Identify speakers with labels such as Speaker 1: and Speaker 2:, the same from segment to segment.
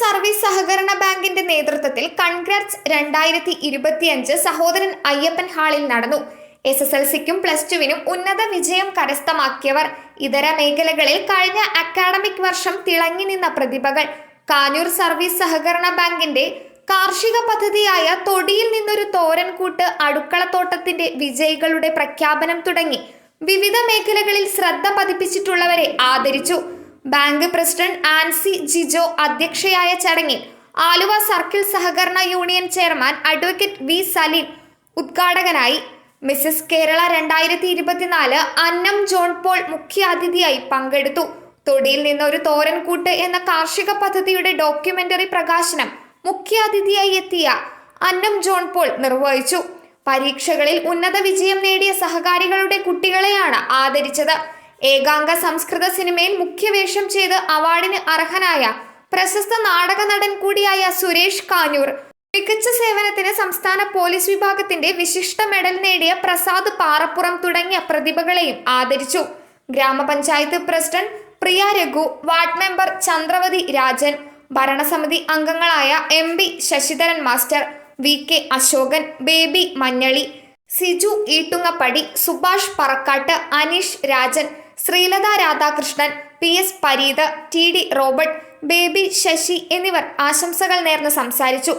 Speaker 1: Service സഹകരണ ബാങ്കിന്റെ നേതൃത്വത്തിൽ കൺഗ്രാറ്റ്സ് 2025 സഹോദരൻ അയ്യപ്പൻ ഹാളിൽ നടന്നു. SSLCക്കും +2വിനും ഉന്നത വിജയം കരസ്ഥമാക്കിയവർ, ഇതര മേഖലകളിൽ കഴിഞ്ഞ അക്കാഡമിക് വർഷം തിളങ്ങി നിന്ന പ്രതിഭകൾ. കാഞ്ഞൂർ സർവീസ് സഹകരണ ബാങ്കിന്റെ കാർഷിക പദ്ധതിയായ തൊടിയിൽ നിന്നൊരു തോരൻകൂട്ട് അടുക്കളത്തോട്ടത്തിന്റെ വിജയികളുടെ പ്രഖ്യാപനം തുടങ്ങി വിവിധ മേഖലകളിൽ ശ്രദ്ധ പതിപ്പിച്ചിട്ടുള്ളവരെ ആദരിച്ചു. ബാങ്ക് പ്രസിഡന്റ് ആൻസി ജിജോ അധ്യക്ഷയായ ചടങ്ങിൽ ആലുവ സർക്കിൾ സഹകരണ union chairman advocate V Saleem ഉദ്ഘാടകനായി. Mrs Kerala 2024 Annam John Paul മുഖ്യാതിഥിയായി പങ്കെടുത്തു. തൊടിയിൽ നിന്ന് ഒരു തോരൻകൂട്ട് എന്ന കാർഷിക പദ്ധതിയുടെ ഡോക്യുമെന്ററി പ്രകാശനം മുഖ്യാതിഥിയായി എത്തിയ അന്നം ജോൺ പോൾ നിർവഹിച്ചു. പരീക്ഷകളിൽ ഉന്നത വിജയം നേടിയ സഹകാരികളുടെ കുട്ടികളെയാണ് ആദരിച്ചത്. ഏകാംഗ സംസ്കൃത സിനിമയിൽ മുഖ്യവേഷം ചെയ്ത് അവാർഡിന് അർഹനായ പ്രശസ്ത നാടക നടൻ കൂടിയായ സുരേഷ് കാഞ്ഞൂർ, മികച്ച സേവനത്തിന് സംസ്ഥാന പോലീസ് വിഭാഗത്തിന്റെ വിശിഷ്ട മെഡൽ നേടിയ പ്രസാദ് പാറപ്പുറം തുടങ്ങിയ പ്രതിഭകളെയും ആദരിച്ചു. ഗ്രാമപഞ്ചായത്ത് president Priya Raghu, ward member Chandravathi Rajan, ഭരണസമിതി അംഗങ്ങളായ MP Sasidharan master, VK Asokan, Baby Manjali, Siju Eettungappady, Subhash Parakkatt, Aneesh Rajan, Sreelatha Radhakrishnan, PS Pareeth, TD Robert, Baby Sasi എന്നിവർ ആശംസകൾ നേർന്ന് സംസാരിച്ചു.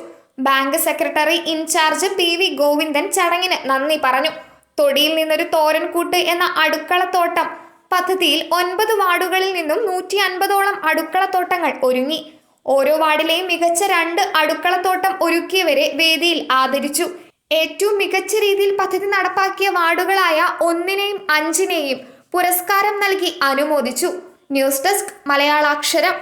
Speaker 1: Bank secretary in charge PV Govindan ചടങ്ങിന് നന്ദി പറഞ്ഞു. തൊടിയിൽ നിന്നൊരു തോരൻകൂട്ട് എന്ന അടുക്കളത്തോട്ടം പദ്ധതിയിൽ 9 വാർഡുകളിൽ നിന്നും 150ഓളം അടുക്കളത്തോട്ടങ്ങൾ ഒരുങ്ങി. ഓരോ വാർഡിലെയും മികച്ച 2 അടുക്കളത്തോട്ടം ഒരുക്കിയവരെ വേദിയിൽ ആദരിച്ചു. ഏറ്റവും മികച്ച രീതിയിൽ പദ്ധതി നടപ്പാക്കിയ വാർഡുകളായ 1നെയും 5നെയും പുരസ്കാരം നൽകി അനുമോദിച്ചു. News desk മലയാളാക്ഷരം.